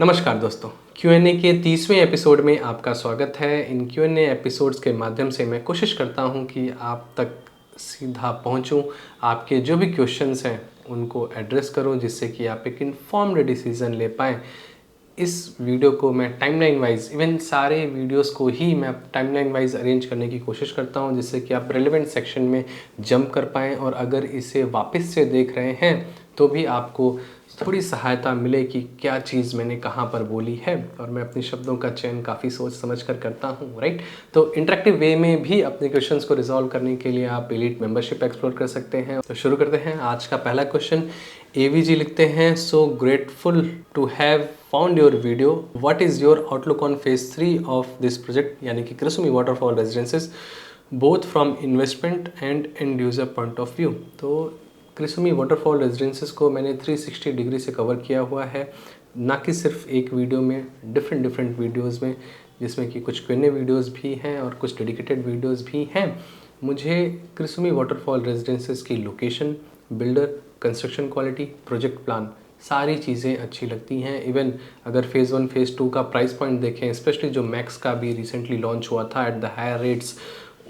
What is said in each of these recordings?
नमस्कार दोस्तों, Q&A के 30वें एपिसोड में आपका स्वागत है। इन Q&A एपिसोड्स के माध्यम से मैं कोशिश करता हूं कि आप तक सीधा पहुंचूं, आपके जो भी क्वेश्चंस हैं उनको एड्रेस करूं, जिससे कि आप एक इन्फॉर्म्ड डिसीजन ले पाएँ। इस वीडियो को मैं टाइमलाइन वाइज, इवन सारे वीडियोस को ही मैं टाइमलाइन वाइज अरेंज करने की कोशिश करता हूं, जिससे कि आप रेलेवेंट सेक्शन में जंप कर पाएँ और अगर इसे वापस से देख रहे हैं तो भी आपको थोड़ी सहायता मिले कि क्या चीज़ मैंने कहाँ पर बोली है। और मैं अपने शब्दों का चयन काफ़ी सोच समझ कर करता हूँ, राइट। तो इंटरेक्टिव वे में भी अपने क्वेश्चंस को रिजॉल्व करने के लिए आप एलीट मेंबरशिप एक्सप्लोर कर सकते हैं। तो शुरू करते हैं। आज का पहला क्वेश्चन AVG लिखते हैं, so grateful to have found your video, what is your outlook on phase 3 of this project, यानी कि Krisumi waterfall residences, both from investment and end user point of view. तो कृसुमी वाटरफॉल रेजिडेंसेस को मैंने 360 degree से cover किया हुआ है, ना कि सिर्फ एक वीडियो में, डिफरेंट वीडियोस में, जिसमें कि कुछ Q&A वीडियोस भी हैं और कुछ डेडिकेटेड वीडियोस भी हैं। मुझे कृसुमी वाटरफॉल रेजिडेंसेस की location, builder, construction quality, project plan, सारी चीज़ें अच्छी लगती हैं। इवन अगर फेज़ 1 फेज़ 2 का प्राइस पॉइंट देखें, स्पेशली जो मैक्स का भी रिसेंटली लॉन्च हुआ था एट द हायर रेट्स,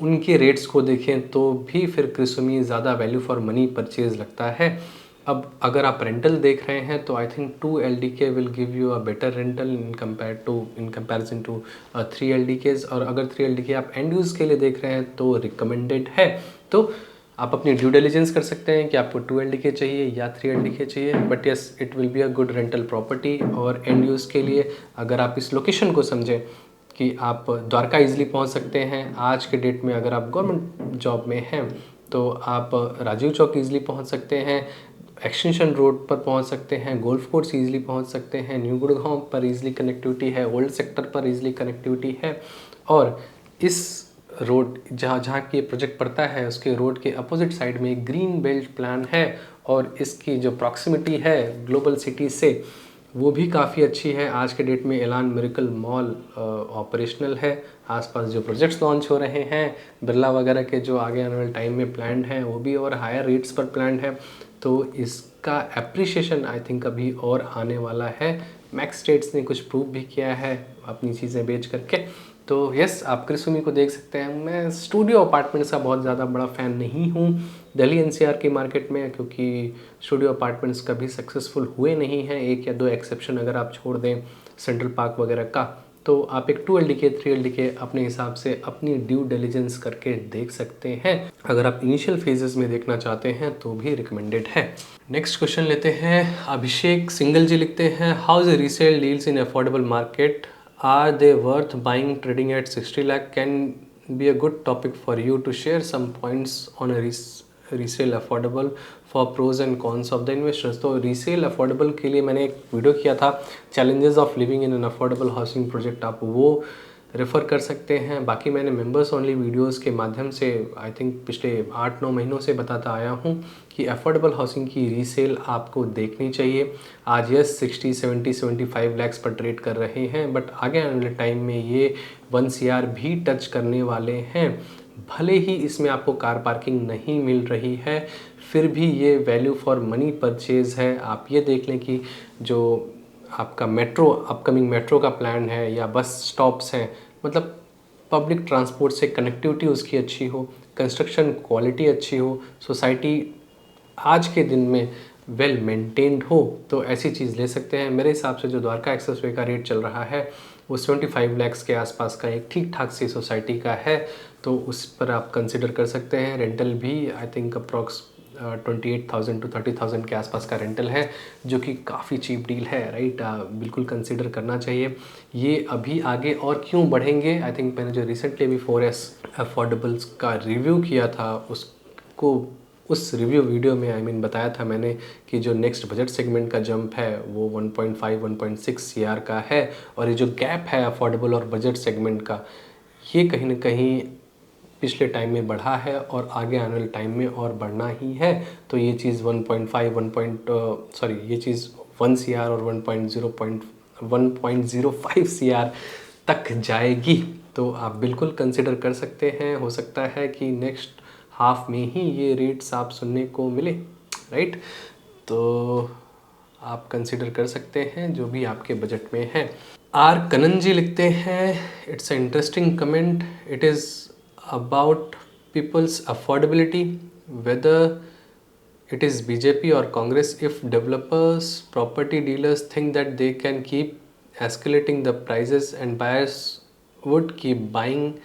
उनके रेट्स को देखें तो भी फिर कृसुमी ज़्यादा वैल्यू फॉर मनी परचेज लगता है। अब अगर आप रेंटल देख रहे हैं तो I think 2 LDK will give you a better rental in comparison to 3 LDKs। और अगर 3 LDK आप एंड यूज़ के लिए देख रहे हैं तो रिकमेंडेड है। तो आप अपनी ड्यू डिलिजेंस कर सकते हैं कि आपको 2 LDK चाहिए या 3 LDK चाहिए, but yes it will be a good rental property. और एंड यूज़ के लिए अगर आप इस लोकेशन को समझें कि आप द्वारका इजीली पहुंच सकते हैं, आज के डेट में अगर आप गवर्नमेंट जॉब में हैं तो आप राजीव चौक इजीली पहुंच सकते हैं, एक्सटेंशन रोड पर पहुंच सकते हैं, गोल्फ कोर्स इजीली पहुंच सकते हैं, न्यू गुड़गांव पर इजीली कनेक्टिविटी है, ओल्ड सेक्टर पर इजीली कनेक्टिविटी है। और इस रोड जहाँ की प्रोजेक्ट पड़ता है उसके रोड के अपोजिट साइड में एक ग्रीन बेल्ट प्लान है और इसकी जो प्रॉक्सिमिटी है ग्लोबल सिटी से वो भी काफ़ी अच्छी है। आज के डेट में एलान मिरेकल मॉल ऑपरेशनल है, आसपास जो प्रोजेक्ट्स लॉन्च हो रहे हैं बिरला वगैरह के जो आगे आने वाले टाइम में प्लान्ड हैं वो भी और हायर रेट्स पर प्लान्ड है। तो इसका एप्रिशिएशन आई थिंक अभी और आने वाला है। मैक्स स्टेट्स ने कुछ प्रूव भी किया है अपनी चीज़ें बेच करके। तो यस, आप कृसुमी को देख सकते हैं। मैं स्टूडियो अपार्टमेंट्स का बहुत ज़्यादा बड़ा फ़ैन नहीं हूँ दिल्ली NCR की मार्केट में, क्योंकि स्टूडियो अपार्टमेंट्स कभी सक्सेसफुल हुए नहीं हैं, एक या दो एक्सेप्शन अगर आप छोड़ दें सेंट्रल पार्क वगैरह का। तो आप एक 2 LDK 3 LDK अपने हिसाब से अपनी ड्यू डिलिजेंस करके देख सकते हैं। अगर आप इनिशियल फेजेस में देखना चाहते हैं तो भी रिकमेंडेड है। नेक्स्ट क्वेश्चन लेते हैं। अभिषेक सिंगल जी लिखते हैं, how is resale deals in affordable market, are they worth buying trading at 60 lakh, can be a good topic for you to share some points on resale affordable for pros and cons of the investors. तो resale affordable के लिए मैंने एक video किया था, challenges of living in an affordable housing project, आप वो refer कर सकते हैं। बाकी मैंने मेंबर्स ओनली वीडियोस के माध्यम से आई थिंक पिछले 8-9 महीनों से बताता आया हूँ कि अफोर्डेबल हाउसिंग की रीसेल आपको देखनी चाहिए। आज यस 60, 70, 75 लैक्स पर ट्रेड कर रहे हैं, बट आगे आने वाले टाइम में ये 1 CR भी टच करने वाले हैं। भले ही इसमें आपको कार पार्किंग नहीं मिल रही है, फिर भी ये वैल्यू फॉर मनी परचेज़ है। आप ये देख लें कि जो आपका मेट्रो, अपकमिंग मेट्रो का प्लान है या बस स्टॉप्स हैं, मतलब पब्लिक ट्रांसपोर्ट से कनेक्टिविटी उसकी अच्छी हो, कंस्ट्रक्शन क्वालिटी अच्छी हो, सोसाइटी आज के दिन में वेल मेंटेन्ड हो, तो ऐसी चीज़ ले सकते हैं। मेरे हिसाब से जो द्वारका एक्सप्रेसवे का रेट चल रहा है वो 75 लैक्स के आसपास का एक ठीक ठाक सी सोसाइटी का है, तो उस पर आप कंसिडर कर सकते हैं। रेंटल भी आई थिंक अप्रॉक्स 28,000 to 30,000 के आसपास का रेंटल है, जो कि काफ़ी चीप डील है, राइट। बिल्कुल कंसिडर करना चाहिए। ये अभी आगे और क्यों बढ़ेंगे, आई थिंक मैंने जो रिसेंटली भी 4S अफोर्डेबल्स का रिव्यू किया था उसको, उस रिव्यू वीडियो में बताया था मैंने कि जो नेक्स्ट बजट सेगमेंट का जंप है वो 1.5-1.6 CR का है, और ये जो गैप है अफोर्डेबल और बजट सेगमेंट का, ये कहीं ना कहीं पिछले टाइम में बढ़ा है और आगे आने वाले टाइम में और बढ़ना ही है। तो ये चीज़ 1 CR और 1.05 CR तक जाएगी। तो आप बिल्कुल कंसिडर कर सकते हैं। हो सकता है कि नेक्स्ट हाफ में ही ये रेट्स आप सुनने को मिले, राइट। तो आप कंसिडर कर सकते हैं, जो भी आपके बजट में है। आर कनन जी लिखते हैं, it's a interesting comment, it is about people's affordability, whether it is BJP or Congress. If developers, property dealers think that they can keep escalating the prices and buyers would keep buying,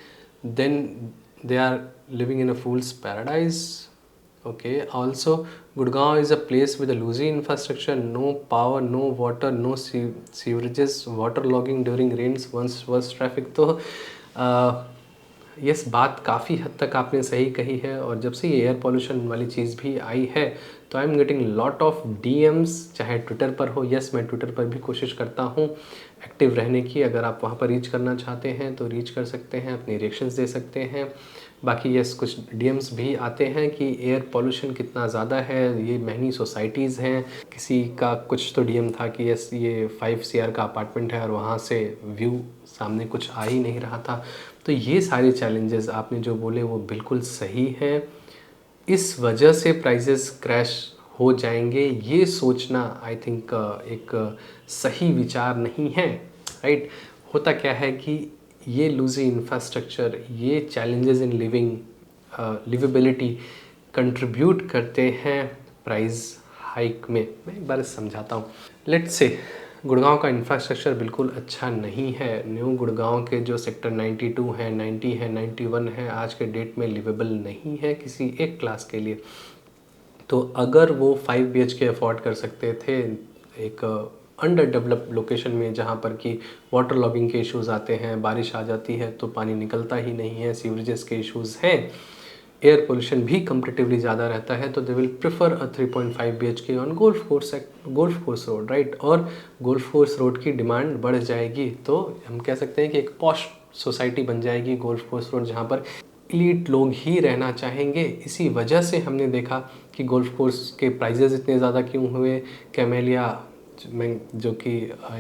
then they are living in a fool's paradise. Okay, also Gurgaon is a place with a lousy infrastructure, no power, no water, no sewerages, water logging during rains, once worse traffic. तो yes, बात काफ़ी हद तक आपने सही कही है। और जब से ये एयर पॉल्यूशन वाली चीज़ भी आई है तो I am getting lot of DMs, चाहे ट्विटर पर हो। यस, मैं ट्विटर पर भी कोशिश करता हूँ एक्टिव रहने की। अगर आप वहाँ पर रीच करना चाहते हैं तो रीच कर सकते हैं, अपने रिएक्शंस दे सकते हैं। बाकी यस, कुछ डीएम्स भी आते हैं कि एयर पॉल्यूशन कितना ज़्यादा है, ये महंगी सोसाइटीज़ हैं। किसी का कुछ तो डीएम था कि यस, ये 5 CR का अपार्टमेंट है और वहाँ से व्यू सामने कुछ आ ही नहीं रहा था। तो ये सारे चैलेंजेस आपने जो बोले वो बिल्कुल सही हैं। इस वजह से प्राइसेस क्रैश हो जाएंगे, ये सोचना आई थिंक एक सही विचार नहीं है, राइट। होता क्या है कि ये लूजी इंफ्रास्ट्रक्चर, ये चैलेंजेस इन लिवेबिलिटी कंट्रीब्यूट करते हैं प्राइस हाइक में। मैं एक बार समझाता हूँ। लेट्स से गुड़गांव का इंफ्रास्ट्रक्चर बिल्कुल अच्छा नहीं है। न्यू गुड़गांव के जो सेक्टर 92 है, 90 है, 91 है, आज के डेट में लिवेबल नहीं है किसी एक क्लास के लिए। तो अगर वो 5 BHK अफोर्ड कर सकते थे एक अंडर डेवलप्ड लोकेशन में, जहाँ पर कि वाटर लॉगिंग के इश्यूज़ आते हैं, बारिश आ जाती है तो पानी निकलता ही नहीं है, सीवरेजेस के इश्यूज़ हैं, एयर पोल्यूशन भी कंपेरेटिवली ज़्यादा रहता है, तो they will prefer a 3.5 BHK on golf course road, right. और गोल्फ कोर्स रोड की डिमांड बढ़ जाएगी तो हम कह सकते हैं कि एक पॉश सोसाइटी बन जाएगी गोल्फ कोर्स रोड, जहाँ पर एलीट लोग ही रहना चाहेंगे। इसी वजह से हमने देखा कि गोल्फ कोर्स के प्राइजेज़ इतने ज़्यादा क्यों हुए। कैमेलिया में जो कि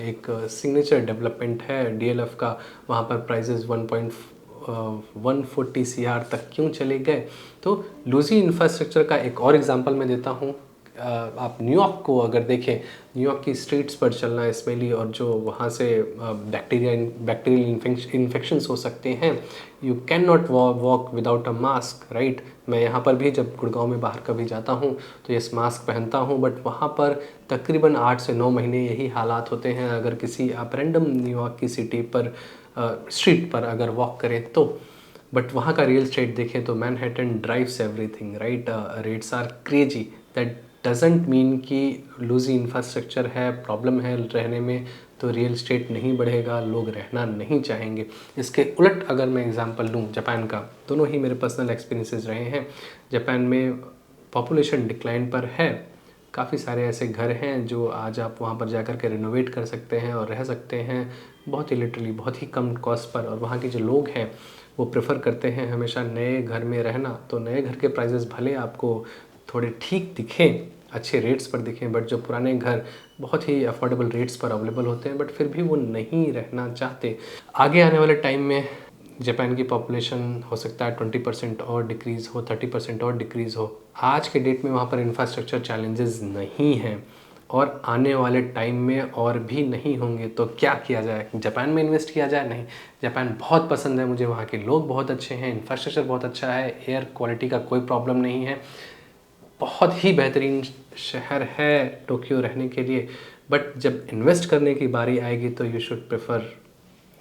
एक सिग्नेचर डेवलपमेंट है DLF का, वहाँ पर प्राइजेज़ 140 CR तक क्यों चले गए। तो लूजी इंफ्रास्ट्रक्चर का एक और एग्जांपल मैं देता हूँ। आप न्यूयॉर्क को अगर देखें, न्यूयॉर्क की स्ट्रीट्स पर चलना स्मेली, और जो वहाँ से बैक्टीरियल इन्फेक्शंस हो सकते हैं। You can not walk without a mask, right. मैं यहाँ पर भी जब गुड़गांव में बाहर कभी जाता हूँ तो यस, मास्क पहनता हूँ, बट वहाँ पर तकरीबन 8 से 9 महीने यही हालात होते हैं। अगर किसी आप रैंडम न्यूयॉर्क की सिटी पर स्ट्रीट पर अगर वॉक करें तो, बट वहाँ का रियल स्टेट देखें तो Manhattan drives everything, right. Rates are crazy. That doesn't mean कि लूजी इंफ्रास्ट्रक्चर है, प्रॉब्लम है रहने में, तो रियल स्टेट नहीं बढ़ेगा, लोग रहना नहीं चाहेंगे। इसके उलट अगर मैं एग्जांपल लूँ जापान का, दोनों ही मेरे पर्सनल एक्सपीरियंसेस रहे हैं। जापान में पॉपुलेशन डिक्लाइन पर है, काफ़ी सारे ऐसे घर हैं जो आज आप वहाँ पर जाकर के रिनोवेट कर सकते हैं और रह सकते हैं बहुत ही लिटरली, बहुत ही कम कॉस्ट पर। और वहाँ के जो लोग हैं वो प्रेफर करते हैं हमेशा नए घर में रहना। तो नए घर के प्राइजेस भले आपको थोड़े ठीक दिखें, अच्छे रेट्स पर दिखें, बट जो पुराने घर बहुत ही अफोर्डेबल रेट्स पर अवेलेबल होते हैं, बट फिर भी वो नहीं रहना चाहते। आगे आने वाले टाइम में जापान की पॉपुलेशन हो सकता है 20% और डिक्रीज़ हो, 30% और डिक्रीज़ हो। आज के डेट में वहाँ पर इंफ्रास्ट्रक्चर चैलेंजेस नहीं हैं और आने वाले टाइम में और भी नहीं होंगे। तो क्या किया जाए? जापान में इन्वेस्ट किया जाए? नहीं, जापान बहुत पसंद है मुझे, वहाँ के लोग बहुत अच्छे हैं, इंफ्रास्ट्रक्चर बहुत अच्छा है, एयर क्वालिटी का कोई प्रॉब्लम नहीं है, बहुत ही बेहतरीन शहर है टोक्यो रहने के लिए। बट जब इन्वेस्ट करने की बारी आएगी तो यू शुड प्रेफर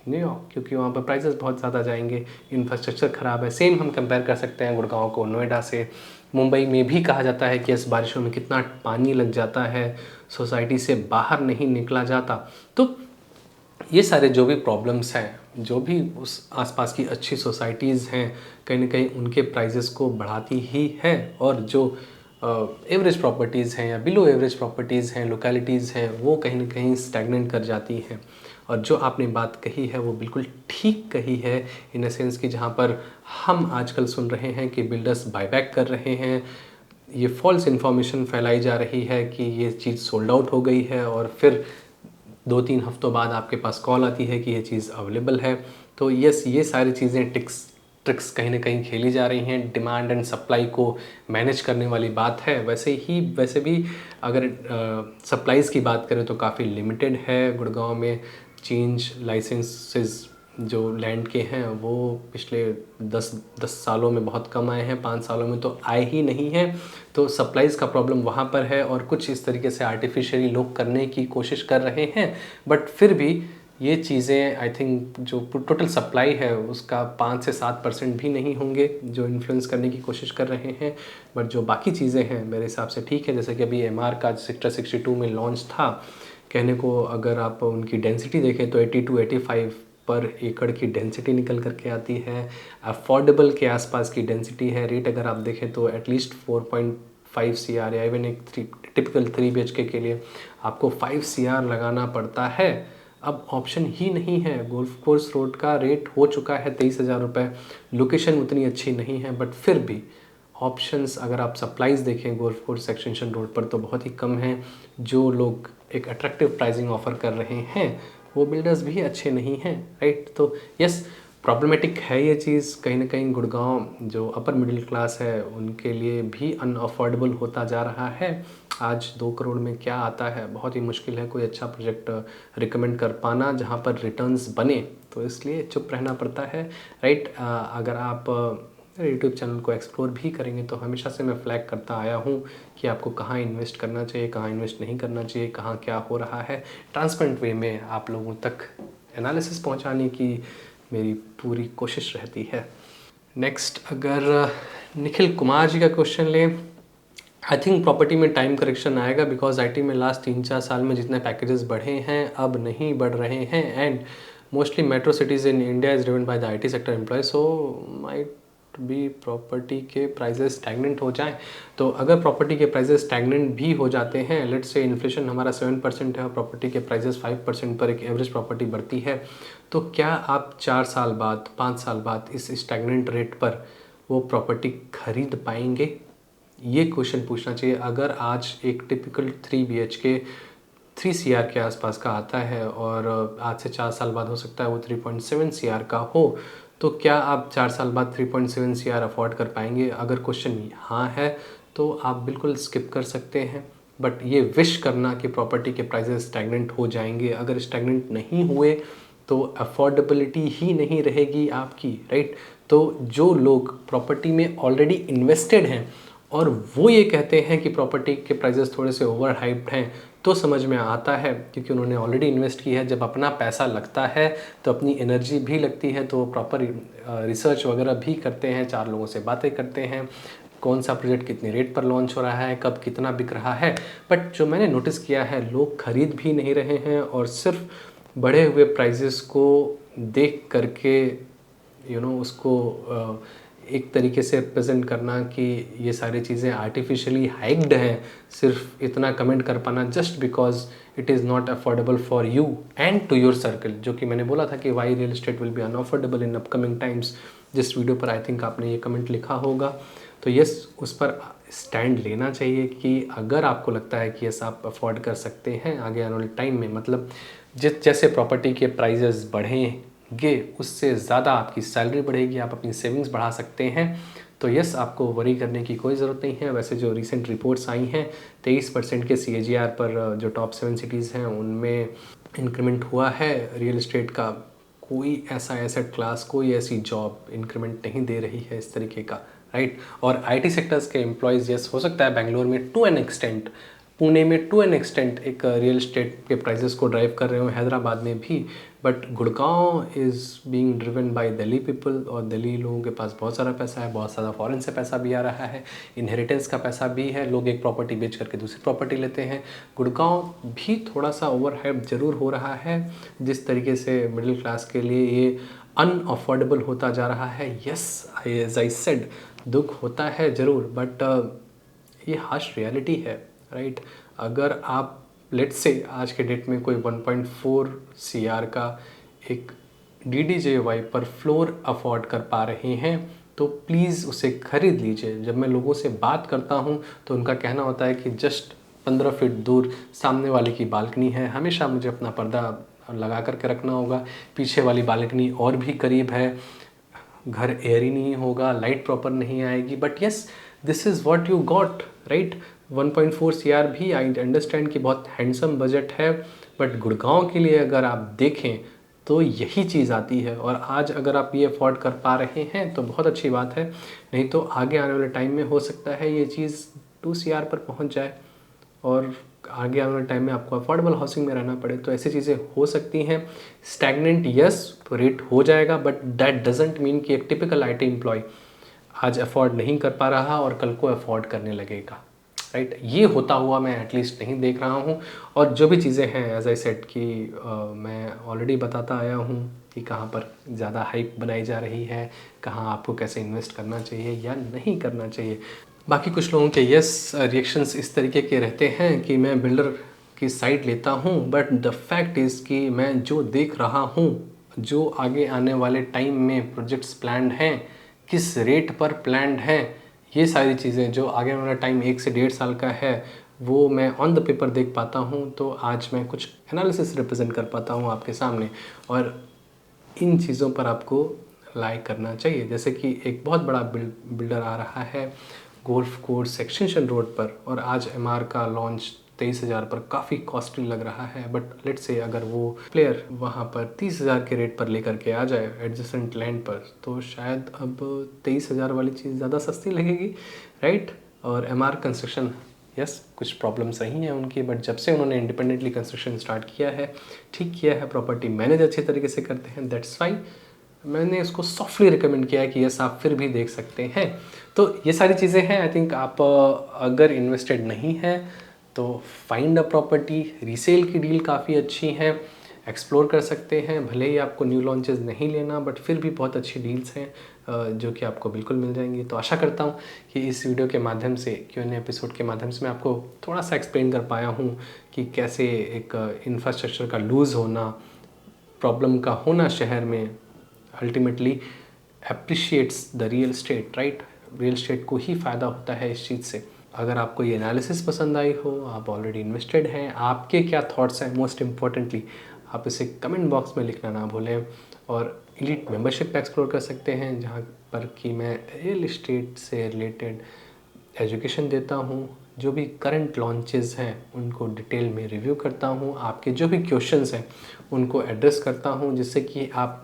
न्यूयॉर्क, क्योंकि वहाँ पर प्राइसेस बहुत ज़्यादा जाएंगे, इंफ्रास्ट्रक्चर ख़राब है। सेम हम कंपेयर कर सकते हैं गुड़गांव को नोएडा से। मुंबई में भी कहा जाता है कि इस बारिशों में कितना पानी लग जाता है, सोसाइटी से बाहर नहीं निकला जाता। तो ये सारे जो भी प्रॉब्लम्स हैं, जो भी उस आसपास की अच्छी सोसाइटीज़ हैं, कहीं ना कहीं उनके प्राइजेस को बढ़ाती ही है। और जो एवरेज प्रॉपर्टीज़ हैं या बिलो एवरेज प्रॉपर्टीज़ हैं, लोकेलिटीज़ हैं, वो कहीं ना कहीं स्टैग्नेंट कर जाती हैं। और जो आपने बात कही है वो बिल्कुल ठीक कही है, इन अ सेंस कि जहाँ पर हम आजकल सुन रहे हैं कि बिल्डर्स बायबैक कर रहे हैं, ये फॉल्स इन्फॉर्मेशन फैलाई जा रही है कि ये चीज़ सोल्ड आउट हो गई है, और फिर 2-3 हफ्तों बाद आपके पास कॉल आती है कि ये चीज़ अवेलेबल है। तो यस, ये सारी चीज़ें टिक्स ट्रिक्स कहीं ना कहीं खेली जा रही हैं। डिमांड एंड सप्लाई को मैनेज करने वाली बात है। वैसे भी अगर सप्लाईज़ की बात करें तो काफ़ी लिमिटेड है गुड़गांव में। चेंज लाइसेंसेस जो लैंड के हैं वो पिछले 10 सालों में बहुत कम आए हैं, 5 सालों में तो आए ही नहीं हैं। तो सप्लाईज़ का प्रॉब्लम वहाँ पर है और कुछ इस तरीके से आर्टिफिशियली लोग करने की कोशिश कर रहे हैं। बट फिर भी ये चीज़ें आई थिंक जो टोटल सप्लाई है उसका 5 से 7% भी नहीं होंगे जो इन्फ्लुएंस करने की कोशिश कर रहे हैं। बट जो बाकी चीज़ें हैं मेरे हिसाब से ठीक है। जैसे कि अभी एमआर का सेक्टर 62 में लॉन्च था, कहने को अगर आप उनकी डेंसिटी देखें तो 82-85 पर एकड़ की डेंसिटी निकल करके आती है। अफोर्डेबल के आसपास की डेंसिटी है। रेट अगर आप देखें तो एटलीस्ट 4.5 CR या इवन एक टिपिकल 3 BHK के लिए आपको 5 CR लगाना पड़ता है। अब ऑप्शन ही नहीं है। गोल्फ कोर्स रोड का रेट हो चुका है 23,000 रुपये। लोकेशन उतनी अच्छी नहीं है बट फिर भी ऑप्शंस अगर आप सप्लाईज़ देखें गोल्फ कोर्स एक्सटेंशन रोड पर तो बहुत ही कम हैं। जो लोग एक अट्रैक्टिव प्राइसिंग ऑफ़र कर रहे हैं वो बिल्डर्स भी अच्छे नहीं हैं, राइट। तो यस, प्रॉब्लमेटिक है ये चीज़। कहीं ना कहीं गुड़गांव जो अपर मिडिल क्लास है उनके लिए भी अनअफोर्डेबल होता जा रहा है। आज 2 करोड़ में क्या आता है, बहुत ही मुश्किल है कोई अच्छा प्रोजेक्ट रिकमेंड कर पाना जहाँ पर रिटर्न्स बने। तो इसलिए चुप रहना पड़ता है, राइट। अगर आप यूट्यूब चैनल को एक्सप्लोर भी करेंगे तो हमेशा से मैं फ्लैग करता आया हूँ कि आपको कहाँ इन्वेस्ट करना चाहिए, कहाँ इन्वेस्ट नहीं करना चाहिए, कहाँ क्या हो रहा है। ट्रांसपेरेंट वे में आप लोगों तक एनालिसिस पहुँचाने की मेरी पूरी कोशिश रहती है। नेक्स्ट अगर निखिल कुमार जी का क्वेश्चन लें, आई थिंक प्रॉपर्टी में टाइम करेक्शन आएगा बिकॉज आईटी में लास्ट 3-4 साल में जितने पैकेजेस बढ़े हैं अब नहीं बढ़ रहे हैं and mostly metro cities in India is driven by the IT sector employ. So might भी प्रॉपर्टी के प्राइजेस स्टैगनेंट हो जाएं। तो अगर प्रॉपर्टी के प्राइजेस स्टैगनेंट भी हो जाते हैं, लेट्स से इन्फ्लेशन हमारा 7% है और प्रॉपर्टी के प्राइजेस 5% पर एक एवरेज प्रॉपर्टी बढ़ती है, तो क्या आप 4 साल बाद 5 साल बाद इस स्टैगनेंट रेट पर वो प्रॉपर्टी खरीद पाएंगे? ये क्वेश्चन पूछना चाहिए। अगर आज एक टिपिकल 3 BHK 3 CR के आसपास का आता है और आज से 4 साल बाद हो सकता है वो 3.7 CR का हो, तो क्या आप 4 साल बाद 3.7 CR अफोर्ड कर पाएंगे? अगर क्वेश्चन हाँ है तो आप बिल्कुल स्किप कर सकते हैं। बट ये विश करना कि प्रॉपर्टी के प्राइसेस स्टैगनेंट हो जाएंगे, अगर स्टैगनेंट नहीं हुए तो अफोर्डेबिलिटी ही नहीं रहेगी आपकी, राइट। तो जो लोग प्रॉपर्टी में ऑलरेडी इन्वेस्टेड हैं और वो ये कहते हैं कि प्रॉपर्टी के प्राइसेस थोड़े से ओवर हाइप्ड हैं, तो समझ में आता है क्योंकि उन्होंने ऑलरेडी इन्वेस्ट किया है। जब अपना पैसा लगता है तो अपनी एनर्जी भी लगती है, तो प्रॉपर रिसर्च वगैरह भी करते हैं, 4 लोगों से बातें करते हैं, कौन सा प्रोजेक्ट कितने रेट पर लॉन्च हो रहा है, कब कितना बिक रहा है। बट जो मैंने नोटिस किया है, लोग खरीद भी नहीं रहे हैं और सिर्फ बढ़े हुए प्राइजेस को देख करके उसको एक तरीके से रिप्रेजेंट करना कि ये सारी चीज़ें आर्टिफिशियली हाइक्ड हैं, सिर्फ इतना कमेंट कर पाना just because it is not affordable for you and to your circle. जो कि मैंने बोला था कि why real estate will be unaffordable in upcoming times, जिस वीडियो पर आई थिंक आपने ये कमेंट लिखा होगा। तो यस, उस पर स्टैंड लेना चाहिए कि अगर आपको लगता है कि यस आप अफोर्ड कर सकते हैं आगे आने वाले टाइम में, मतलब जैसे प्रॉपर्टी के प्राइजेस बढ़ेंगे उससे ज़्यादा आपकी सैलरी बढ़ेगी, आप अपनी सेविंग्स बढ़ा सकते हैं, तो यस आपको वरी करने की कोई ज़रूरत नहीं है। वैसे जो रिसेंट रिपोर्ट्स आई हैं 23% के CAGR पर जो टॉप 7 सिटीज़ हैं उनमें इंक्रीमेंट हुआ है रियल एस्टेट का। कोई ऐसा एसेट क्लास, कोई ऐसी जॉब इंक्रीमेंट नहीं दे रही है इस तरीके का, राइट। और IT सेक्टर्स के एम्प्लॉयज़, यस हो सकता है बेंगलोर में टू एन एक्सटेंट, पुणे में टू एन एक्सटेंट एक रियल एस्टेट के प्राइजेस को ड्राइव कर रहे हो, हैदराबाद में भी, but Gurgaon is being driven by Delhi people. और दिल्ली लोगों के पास बहुत सारा पैसा है, बहुत ज़्यादा फॉरेन से पैसा भी आ रहा है, इनहेरिटेंस का पैसा भी है, लोग एक प्रॉपर्टी बेच करके दूसरी प्रॉपर्टी लेते हैं। गुड़गांव भी थोड़ा सा ओवर हाइप जरूर हो रहा है, जिस तरीके से मिडिल क्लास के लिए ये अनअफोर्डेबल होता जा रहा है। यस, एज आई सेड, दुख होता है ज़रूर, बट ये हार्श रियलिटी है, राइट। अगर आप लेट्स से आज के डेट में कोई 1.4 CR का एक DDJY पर फ्लोर अफोर्ड कर पा रहे हैं तो प्लीज़ उसे खरीद लीजिए। जब मैं लोगों से बात करता हूँ तो उनका कहना होता है कि जस्ट 15 फीट दूर सामने वाले की बालकनी है, हमेशा मुझे अपना पर्दा लगा करके रखना होगा, पीछे वाली बालकनी और भी करीब है, घर एयर ही नहीं होगा, लाइट प्रॉपर नहीं आएगी, but yes this is what you got, right. 1.4 CR भी आई अंडरस्टैंड कि बहुत हैंडसम बजट है, बट गुड़गांव के लिए अगर आप देखें तो यही चीज़ आती है। और आज अगर आप ये अफोर्ड कर पा रहे हैं तो बहुत अच्छी बात है, नहीं तो आगे आने वाले टाइम में हो सकता है ये चीज़ 2 CR पर पहुंच जाए और आगे आने वाले टाइम में आपको अफोर्डेबल हाउसिंग में रहना पड़े। तो ऐसी चीज़ें हो सकती हैं। स्टैगनेंट यस रेट हो जाएगा, बट दैट डजेंट मीन कि एक टिपिकल IT एम्प्लॉय आज अफोर्ड नहीं कर पा रहा और कल को अफोर्ड करने लगेगा, राइट। ये होता हुआ मैं एटलीस्ट नहीं देख रहा हूँ। और जो भी चीज़ें हैं एज आई सेड कि मैं ऑलरेडी बताता आया हूँ कि कहाँ पर ज़्यादा हाइप बनाई जा रही है, कहाँ आपको कैसे इन्वेस्ट करना चाहिए या नहीं करना चाहिए। बाकी कुछ लोगों के यस रिएक्शंस इस तरीके के रहते हैं कि मैं बिल्डर की साइड लेता हूँ, बट द फैक्ट इज़ कि मैं जो देख रहा हूँ, जो आगे आने वाले टाइम में प्रोजेक्ट्स प्लान्ड हैं, किस रेट पर प्लान्ड हैं, ये सारी चीज़ें जो आगे वाला टाइम 1 से 1.5 साल का है वो मैं ऑन द पेपर देख पाता हूँ। तो आज मैं कुछ एनालिसिस रिप्रेजेंट कर पाता हूँ आपके सामने, और इन चीज़ों पर आपको लाइक करना चाहिए। जैसे कि एक बहुत बड़ा बिल्डर आ रहा है गोल्फ कोर्स एक्सटेंशन रोड पर, और आज MR का लॉन्च 23,000 पर काफ़ी कॉस्टली लग रहा है, बट लेट्स से अगर वो प्लेयर वहाँ पर 30,000 के रेट पर लेकर के आ जाए एडजेसेंट लैंड पर, तो शायद अब 23,000 वाली चीज़ ज़्यादा सस्ती लगेगी, राइट। और MR कंस्ट्रक्शन यस कुछ प्रॉब्लम्स रही हैं उनकी, बट जब से उन्होंने इंडिपेंडेंटली कंस्ट्रक्शन स्टार्ट किया है, ठीक किया है, प्रॉपर्टी मैनेज अच्छे तरीके से करते हैं, दैट्स वाई मैंने इसको सॉफ्टली रिकमेंड किया है कि यस आप फिर भी देख सकते हैं। तो ये सारी चीज़ें हैं। आई थिंक आप अगर इन्वेस्टेड नहीं हैं तो फाइंड अ प्रॉपर्टी, रीसेल की डील काफ़ी अच्छी हैं, एक्सप्लोर कर सकते हैं। भले ही आपको न्यू लॉन्चेस नहीं लेना, बट फिर भी बहुत अच्छी डील्स हैं जो कि आपको बिल्कुल मिल जाएंगी। तो आशा करता हूँ कि इस वीडियो के माध्यम से, Q&A एपिसोड के माध्यम से मैं आपको थोड़ा सा एक्सप्लेन कर पाया हूँ कि कैसे एक इंफ्रास्ट्रक्चर का लूज़ होना, प्रॉब्लम का होना शहर में ultimately appreciates the real estate, right. Real estate को ही फ़ायदा होता है इस चीज़ से। अगर आपको ये एनालिसिस पसंद आई हो, आप ऑलरेडी इन्वेस्टेड हैं, आपके क्या थॉट्स हैं, मोस्ट इम्पॉर्टेंटली आप इसे कमेंट बॉक्स में लिखना ना भूलें। और एलीट मेंबरशिप में एक्सप्लोर कर सकते हैं, जहाँ पर कि मैं रियल इस्टेट से रिलेटेड एजुकेशन देता हूँ, जो भी करंट लॉन्चेस हैं उनको डिटेल में रिव्यू करता हूँ, आपके जो भी क्वेश्चंस हैं उनको एड्रेस करता हूँ, जिससे कि आप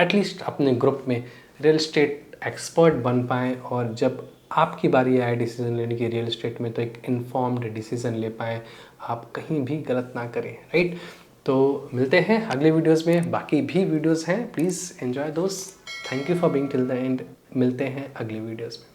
एटलीस्ट अपने ग्रुप में रियल इस्टेट एक्सपर्ट बन पाएँ, और जब आपकी बारी आए डिसीजन लेने की रियल इस्टेट में तो एक इन्फॉर्म्ड डिसीजन ले पाएँ, आप कहीं भी गलत ना करें, राइट। तो मिलते हैं अगले वीडियोस में, बाकी भी वीडियोस हैं, प्लीज़ एंजॉय दोस्त। Thank you for being till the end. मिलते हैं अगले वीडियोस में।